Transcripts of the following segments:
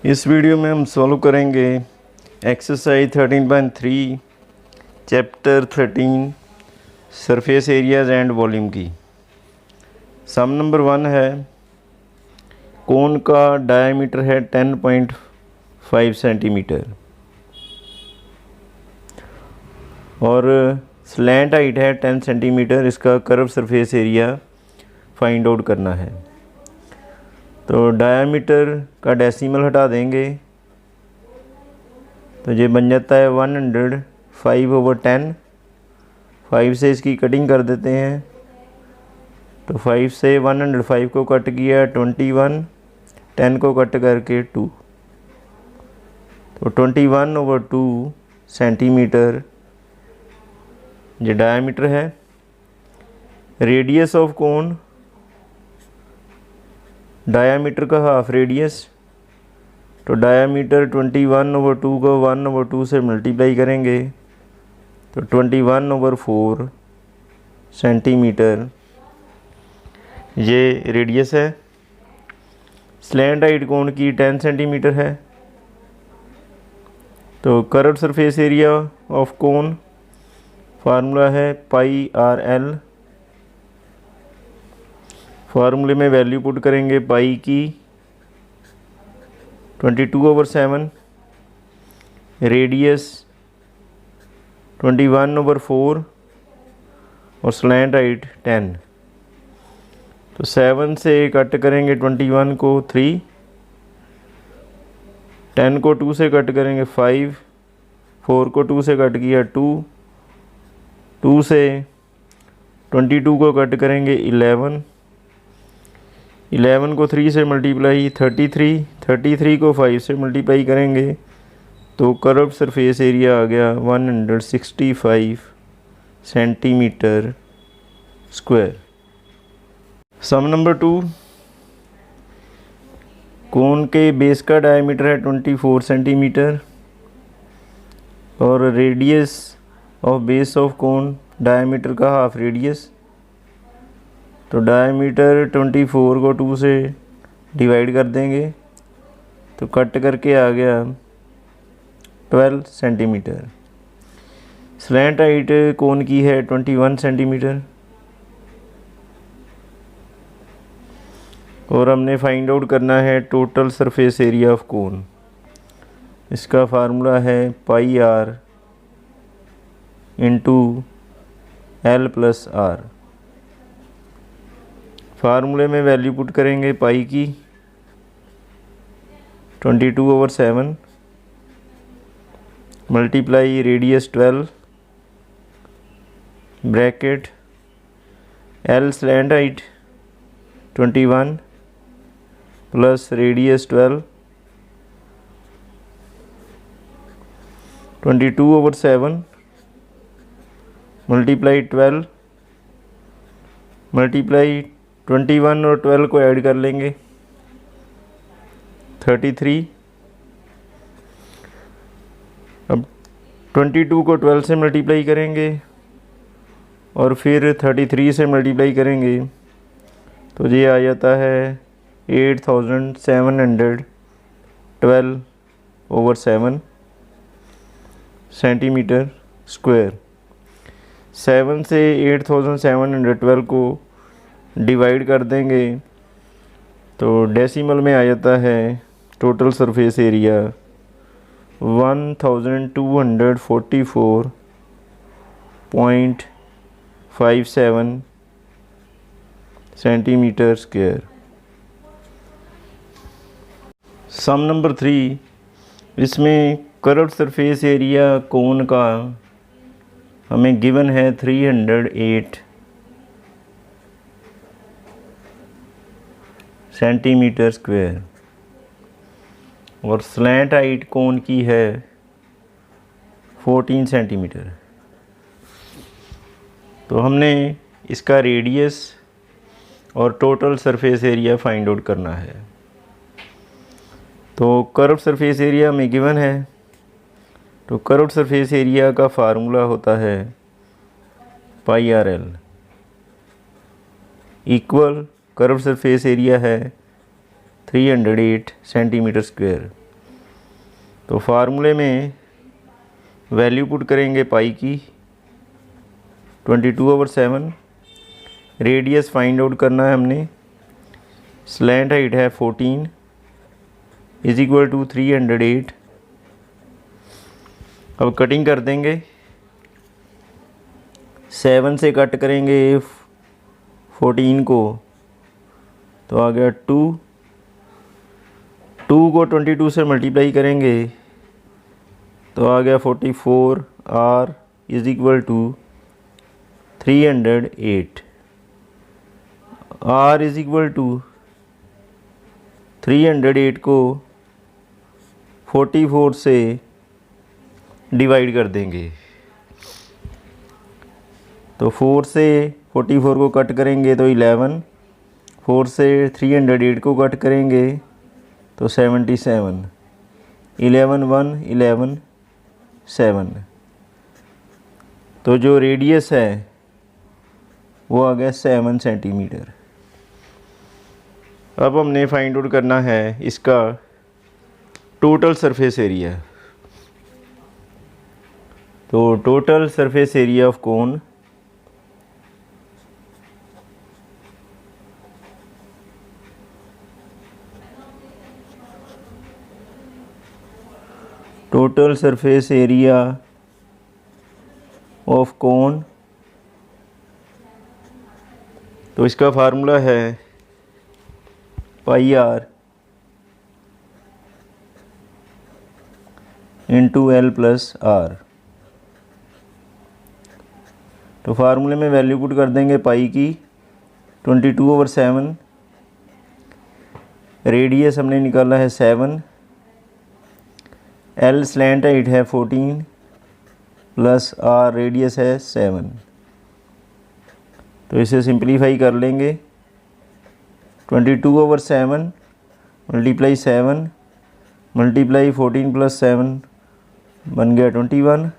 इस वीडियो में हम सॉल्व करेंगे exercise 13.3 chapter 13 surface areas and volume की। सम नंबर 1 है, कोन का डायमीटर है 10.5 सेंटीमीटर और स्लैंट हाइट है 10 सेंटीमीटर। इसका curve surface area find out करना है। तो डायमीटर का डेसिमल हटा देंगे तो ये बन जाता है 105/10। 5 से इसकी कटिंग कर देते हैं तो 5 से 105 को कट किया 21, 10 को कट करके 2, तो 21/2 सेंटीमीटर ये डायमीटर है। रेडियस ऑफ कोन, डायामीटर का हाफ रेडियस, तो डायामीटर 21/2 को 1/2 से मल्टीप्लाई करेंगे तो 21/4 सेंटीमीटर ये रेडियस है। स्लैंट हाइट कोन की 10 सेंटीमीटर है। तो curved surface area of cone formula है πRL। फार्मूले में वैल्यू पुट करेंगे पाई की 22/7, रेडियस 21/4 और स्लैंट हाइट 10। तो 7 से कट करेंगे 21 को 3, 10 को 2 से कट करेंगे 5, 4 को 2 से कट किया 2, 2 से 22 को कट करेंगे 11, 11 को 3 से मल्टीप्लाई 33, 33 को 5 से मल्टीप्लाई करेंगे तो कर्व्ड सरफेस एरिया आ गया 165 सेंटीमीटर स्क्वायर। सम नंबर 2, कोन के बेस का डायमीटर है 24 सेंटीमीटर और radius of base of cone diameter का हाफ रेडियस। तो डायमीटर 24 को 2 से डिवाइड कर देंगे तो कट करके आ गया 12 सेंटीमीटर। स्लैंट हाइट कोन की है 21 सेंटीमीटर और हमने फाइंड आउट करना है टोटल सरफेस एरिया ऑफ कोन। इसका फार्मूला है πR × L+R। फार्मूले में वैल्यू पुट करेंगे पाई की 22/7 multiply radius 12 bracket L slant height 21 plus radius 12, 22/7 multiply 12 multiply 21 और 12 को ऐड कर लेंगे 33। अब 22 को 12 से मल्टीप्लाई करेंगे और फिर 33 से मल्टीप्लाई करेंगे तो ये आ जाता है 8712/7 सेंटीमीटर स्क्वायर। 7 से 8712 को डिवाइड कर देंगे तो डेसिमल में आ जाता है total surface area 1244.57 centimetre square. Sum number 3, इसमें कर्व्ड सरफेस एरिया कोन का हमें गिवन है 308 सेंटीमीटर स्क्वायर और स्लैंट हाइट कोन की है 14 सेंटीमीटर। तो हमने इसका रेडियस और total surface area find out करना है। तो कर्व्ड सरफेस एरिया में गिवन है, तो कर्व्ड सरफेस एरिया का फार्मूला होता है πRL equal curved surface area है 308 सेंटीमीटर स्क्वायर। तो फार्मूले में वैल्यू पुट करेंगे पाई की 22/7। रेडियस फाइंड आउट करना है हमने। स्लैंट हाइट है 14 इज इक्वल टू 308। अब कटिंग कर देंगे। 7 से कट करेंगे 14 को, तो आ गया 2 को 22 से मल्टीप्लाई करेंगे तो आ गया 44। R is equal to 308। R is equal to 308 को 44 से डिवाइड कर देंगे। तो 4 से 44 को कट करेंगे तो 11। 4 से 308 को कट करेंगे तो 77। 11 1 11 7। तो जो रेडियस है वो आ गया 7 सेंटीमीटर। अब हमने फाइंड आउट करना है इसका टोटल सरफेस एरिया। तो total surface area of cone तो इसका फार्मूला है pi r into L plus R. तो फार्मूले में वैल्यू पुट कर देंगे पाई की 22/7। रेडियस हमने निकाला है 7। एल स्लैंट हाइट है 14 प्लस आर रेडियस है 7। तो इसे सिंप्लीफाई कर लेंगे। 22/7 मल्टीप्लाई 7 मल्टीप्लाई 14 प्लस 7 बन गया 21।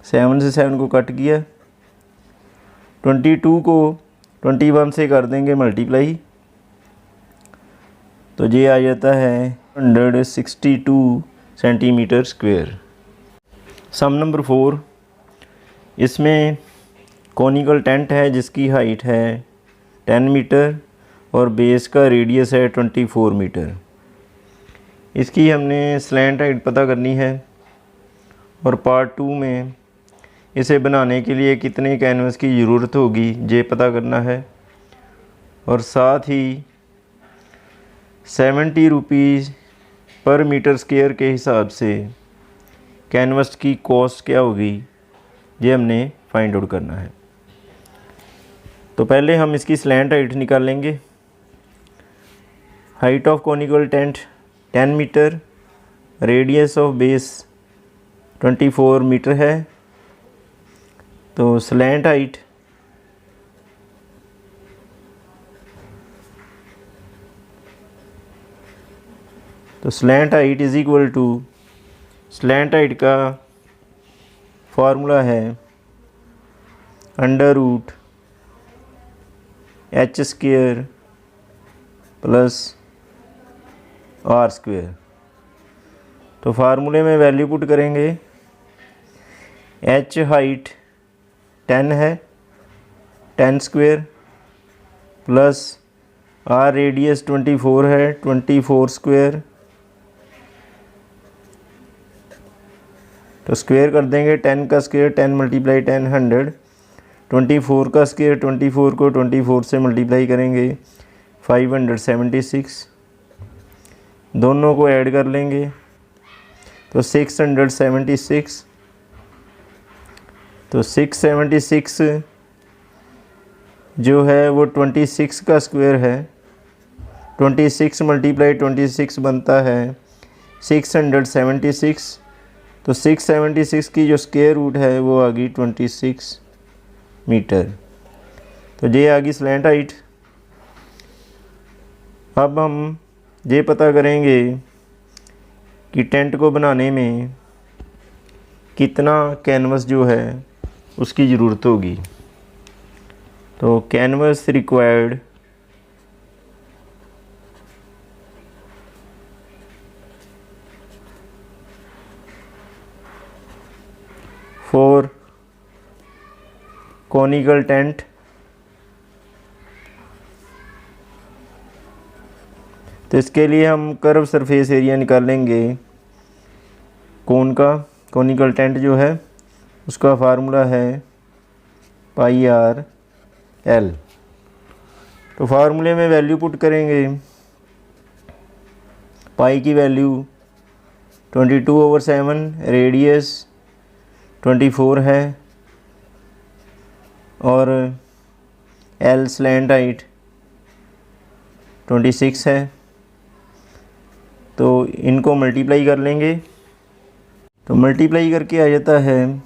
7 से 7 को कट किया। 22 को 21 से कर देंगे मल्टीप्लाई, तो ये आ जाता है 162 सेंटीमीटर स्क्वायर। सम नंबर 4, इसमें कॉनिकल टेंट है जिसकी हाइट है 10 मीटर और बेस का रेडियस है 24 मीटर। इसकी हमने स्लैंट हाइट पता करनी है और पार्ट 2 में इसे बनाने के लिए कितने कैनवस की ज़रूरत होगी ये पता करना है। और साथ ही 70 रुपीज़ पर मीटर स्क्वायर के हिसाब से कैनवस की कॉस्ट क्या होगी ये हमने फाइंड आउट करना है। तो पहले हम इसकी स्लैंट हाइट निकालेंगे। Height of conical tent 10 metre, radius of base 24 metre है। तो slant height is equal to, slant height का फॉर्मूला है √h² प्लस r²। तो फार्मूले में वैल्यू पुट करेंगे। h हाइट 10 है, 10 स्क्वायर प्लस r रेडियस 24 है, 24 स्क्वायर। तो स्क्वायर कर देंगे। 10 का स्क्वायर 10 मल्टीप्लाई 10 100। 24 का स्क्वायर 24 को 24 से मल्टीप्लाई करेंगे 576। दोनों को ऐड कर लेंगे तो 676। तो 676 जो है वो 26 का स्क्वायर है। 26 मल्टीप्लाई 26 बनता है 676। तो 676 की जो स्क्वायर रूट है वो आ गई 26 मीटर। तो ये आ गई स्लैंट हाइट। अब हम ये पता करेंगे कि टेंट को बनाने में कितना कैनवस जो है उसकी ज़रूरत होगी। तो canvas required for conical tent तो इसके लिए हम कर्व सरफेस एरिया निकालेंगे कोन का। कॉनिकल टेंट जो है उसका फार्मूला है पाई आर एल। तो फार्मूले में वैल्यू पुट करेंगे। पाई की वैल्यू 22/7, रेडियस 24 है और एल स्लैंट हाइट 26 है। तो इनको मल्टीप्लाई कर लेंगे तो मल्टीप्लाई करके आ जाता है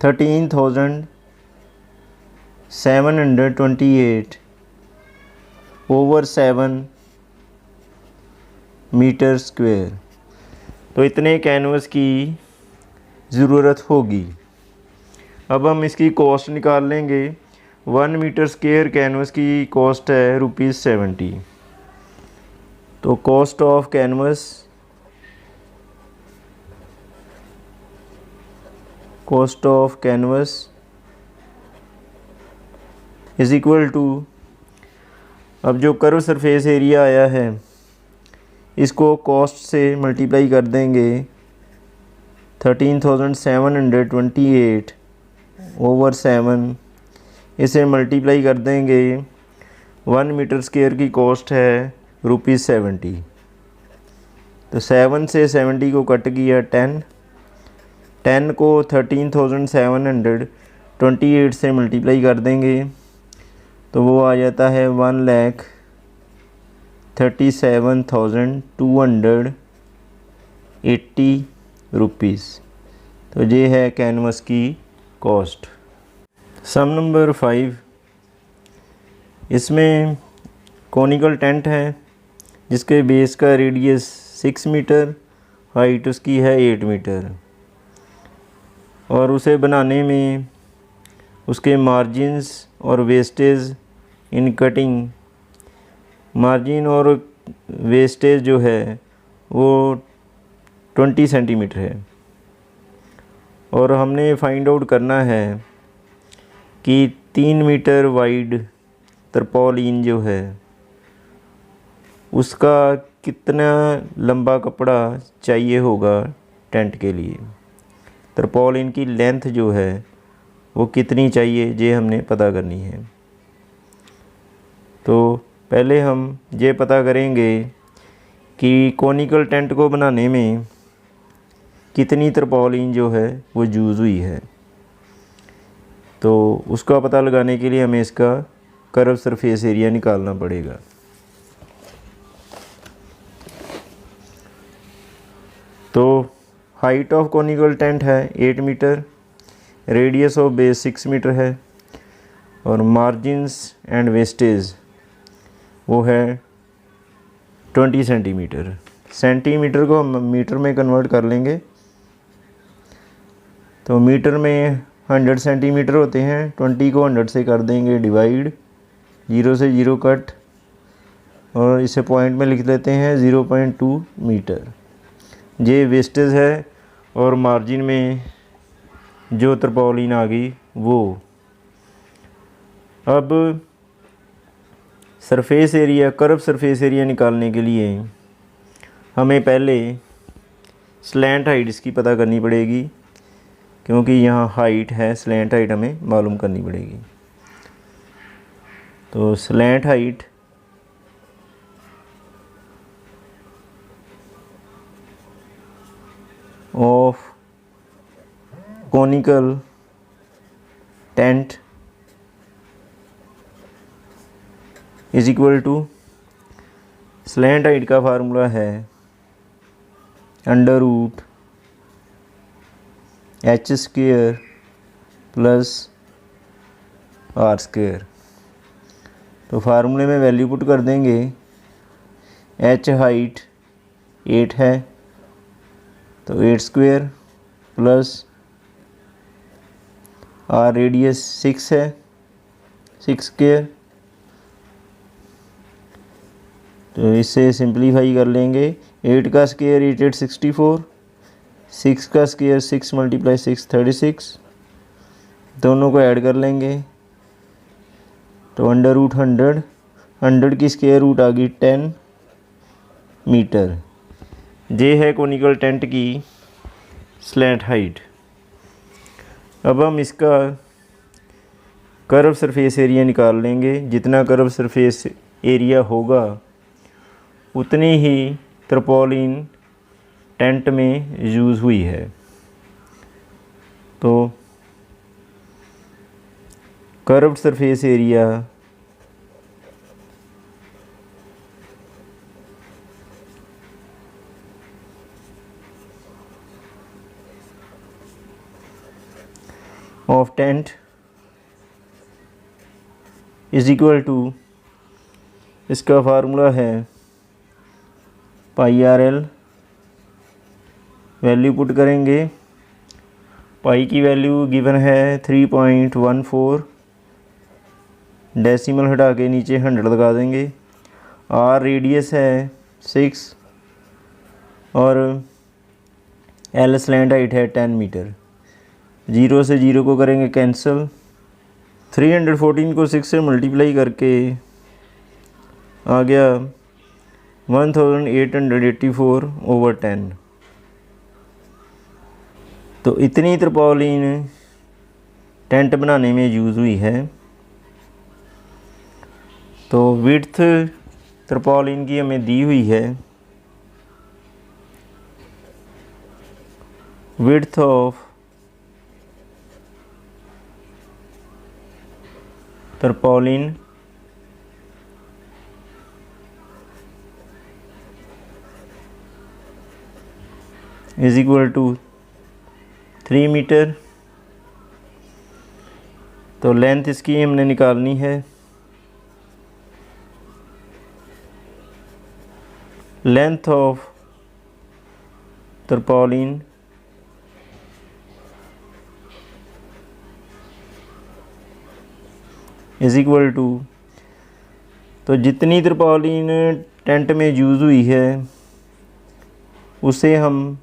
13,728/7 मीटर स्क्वायर। तो इतने कैनवस की ज़रूरत होगी। अब हम इसकी कॉस्ट निकाल लेंगे। 1 मीटर स्क्वायर कैनवस की कॉस्ट है ₹70। तो cost of canvas is equal to, अब जो कर्व सरफेस एरिया आया है इसको कॉस्ट से मल्टीप्लाई कर देंगे 13,728/7। इसे मल्टीप्लाई कर देंगे 1 मीटर स्क्वायर की कॉस्ट है ₹70। तो 7 से 70 को कट किया 10 को 13,728 से मल्टीप्लाई कर देंगे तो वो आ जाता है 1,37,280 रुपीज़। तो ये है कैनवस की कॉस्ट। सम नंबर 5, इसमें कॉनिकल टेंट है जिसके बेस का रेडियस 6 मीटर, हाइट उसकी है 8 मीटर और उसे बनाने में उसके मार्जिन्स और वेस्टेज इन कटिंग, मार्जिन और वेस्टेज जो है वो 20 सेंटीमीटर है और हमने फाइंड आउट करना है कि 3 मीटर वाइड तरपॉलिन जो है उसका कितना लंबा कपड़ा चाहिए होगा टेंट के लिए। तरपॉलिन की लेंथ जो है वो कितनी चाहिए ये हमने पता करनी है। तो पहले हम ये पता करेंगे कि कॉनिकल टेंट को बनाने में कितनी तरपॉलिन जो है वो यूज़ हुई है। तो उसका पता लगाने के लिए हमें इसका कर्व सरफेस एरिया निकालना पड़ेगा। तो हाइट ऑफ कॉनिकल टेंट है 8 metre, radius of base 6 metre है और मार्जिन्स एंड वेस्टेज वो है 20 सेंटीमीटर। सेंटीमीटर को हम मीटर में कन्वर्ट कर लेंगे तो मीटर में 100 सेंटीमीटर होते हैं। 20 को 100 से कर देंगे डिवाइड, 0 से 0 कट और इसे पॉइंट में लिख लेते हैं 0.2 मीटर। ये वेस्टेज है और मार्जिन में जो तरपॉलिन आ गई वो। अब surface area, curve surface area निकालने के लिए हमें पहले स्लैंट हाइट इसकी पता करनी पड़ेगी क्योंकि यहाँ हाइट है, स्लैंट हाइट हमें मालूम करनी पड़ेगी। तो slant height of conical tent is equal to, slant height का फार्मूला है √h² प्लस r²। तो फार्मूले में वैल्यू पुट कर देंगे। h हाइट 8 है तो 8² प्लस r रेडियस 6 है 6²। तो इससे सिंप्लीफाई कर लेंगे। 8 का स्क्वायर 8 8 64, 6 का स्क्वायर 6 × 6 36, दोनों को ऐड कर लेंगे तो √100, 100 की स्क्वायर रूट आ गई 10 मीटर। ये है कोनिकल टेंट की स्लैंट हाइट। अब हम इसका कर्व सरफेस एरिया निकाल लेंगे। जितना कर्व सरफेस एरिया होगा उतनी ही तरपॉलिन टेंट में यूज़ हुई है। तो curved surface area of tent is equal to, इसका फार्मूला है πRL। वैल्यू पुट करेंगे, पाई की वैल्यू गिवन है 3.14, डेसिमल हटा के नीचे 100 लगा देंगे। आर रेडियस है 6 और एल स्लैंट हाइट है 10 मीटर। 0 से 0 को करेंगे कैंसिल। 314 को 6 से मल्टीप्लाई करके आ गया 1884/10। तो इतनी तरपॉलिन टेंट बनाने में यूज़ हुई है। तो विड्थ तरपॉलिन की हमें दी हुई है, width of tarpaulin is equal to 3 metre. तो लेंथ इसकी हमने निकालनी है। Length of tarpaulin is equal to, तो जितनी तरपॉलिन टेंट में यूज़ हुई है उसे हम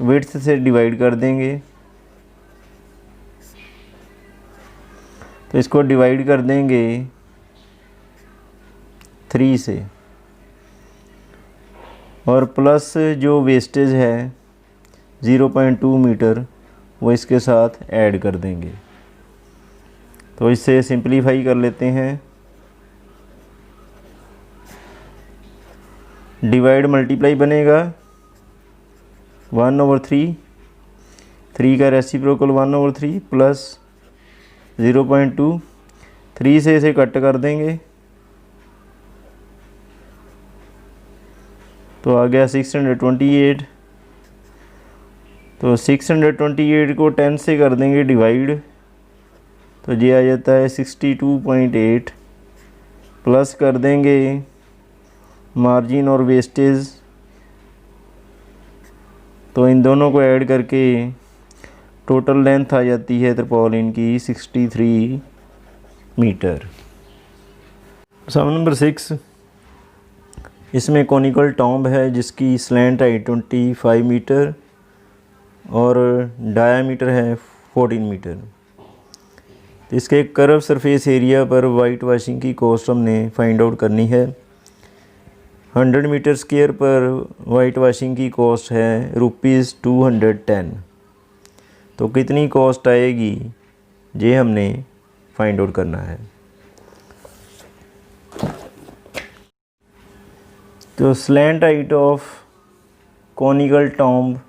विड्थ से डिवाइड कर देंगे। तो इसको डिवाइड कर देंगे 3 से और प्लस जो वेस्टेज है 0.2 मीटर वो इसके साथ ऐड कर देंगे। तो इससे सिंपलीफाई कर लेते हैं। डिवाइड मल्टीप्लाई बनेगा 1/3, 3 का रेसिप्रोकल 1/3 प्लस 0.2, 3 से इसे कट कर देंगे तो आ गया 628। तो 628 को 10 से कर देंगे डिवाइड तो ये आ जाता है 62.8, प्लस कर देंगे मार्जिन और वेस्टेज, तो इन दोनों को ऐड करके टोटल लेंथ आ जाती है तरपॉलिन की 63 मीटर। सम नंबर 6, इसमें कॉनिकल टॉम्ब है जिसकी स्लैंट हाइट 25 मीटर और डायामीटर है 14 मीटर। तो इसके कर्व सरफेस एरिया पर वाइट वाशिंग की कॉस्ट हमने फाइंड आउट करनी है। 100 मीटर स्क्वायर पर वाइट वाशिंग की कॉस्ट है ₹210। तो कितनी कॉस्ट आएगी ये हमने फाइंड आउट करना है। तो slant height of conical tomb,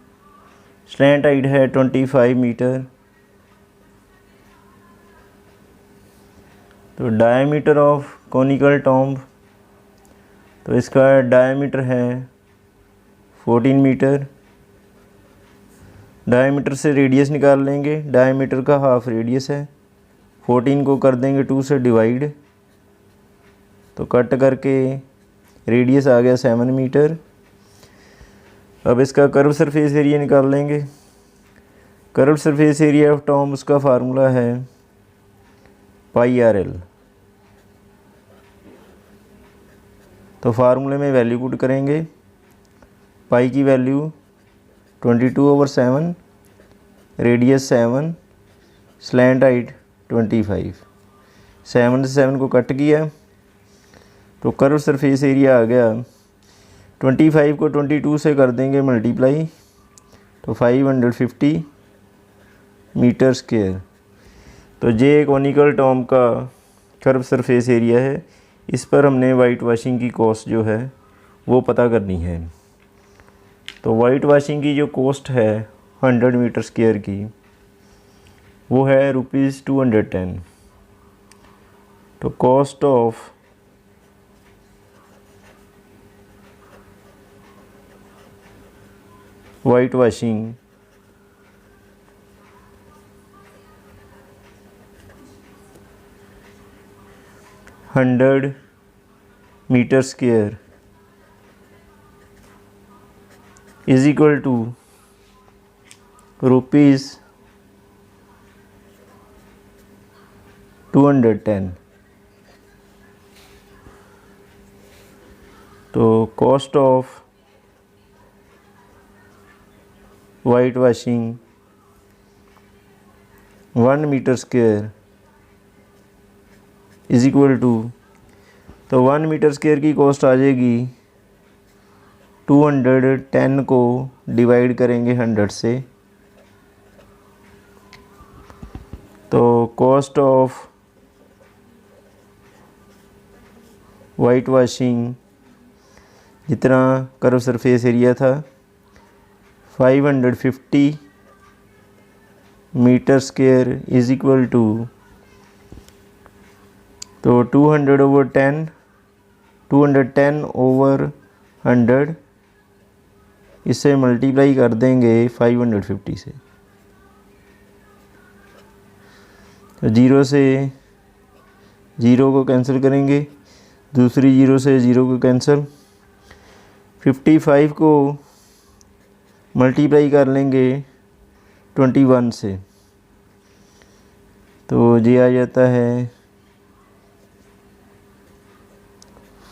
slant height है 25 मीटर। तो डायमीटर ऑफ कॉनिकल टॉम्ब, तो इसका डायमीटर है 14 मीटर। डायमीटर से रेडियस निकाल लेंगे, डायमीटर का हाफ रेडियस है। 14 को कर देंगे 2 से डिवाइड तो कट करके रेडियस आ गया 7 मीटर। अब इसका कर्व सरफेस एरिया निकाल लेंगे। Curve surface area of tomb, उसका फार्मूला है πRL। तो फार्मूले में वैल्यू पुट करेंगे। पाई की वैल्यू 22/7, रेडियस 7, स्लैंट हाइट 25। 7 से 7 को कट किया तो कर्व सरफेस एरिया आ गया। 25 को 22 से कर देंगे मल्टीप्लाई तो 550 मीटर स्क्वायर। तो ये कॉनिकल टॉम का कर्व सरफेस एरिया है। इस पर हमने वाइट वॉशिंग की कॉस्ट जो है वो पता करनी है। तो वाइट वॉशिंग की जो कॉस्ट है 100 मीटर स्क्वायर की वो है ₹210। तो cost of whitewashing metre square is equal to ₹210। तो cost of whitewashing 1 metre square is equal to, तो 1 मीटर स्क्वायर की कॉस्ट आ जाएगी 210 को डिवाइड करेंगे 100 से। तो कॉस्ट ऑफ वाइट वॉशिंग जितना कर्व सरफेस एरिया था 550 metre square is equal to, तो 210/100 इसे मल्टीप्लाई कर देंगे 550 से। तो 0 से 0 को कैंसिल करेंगे, दूसरी 0 से 0 को कैंसिल। 55 को मल्टीप्लाई कर लेंगे 21 से, तो ये आ जाता है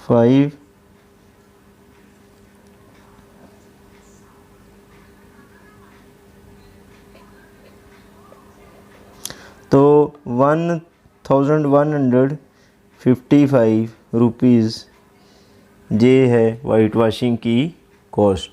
5 तो 1155 रुपीज़ ये है वाइट वॉशिंग की कॉस्ट।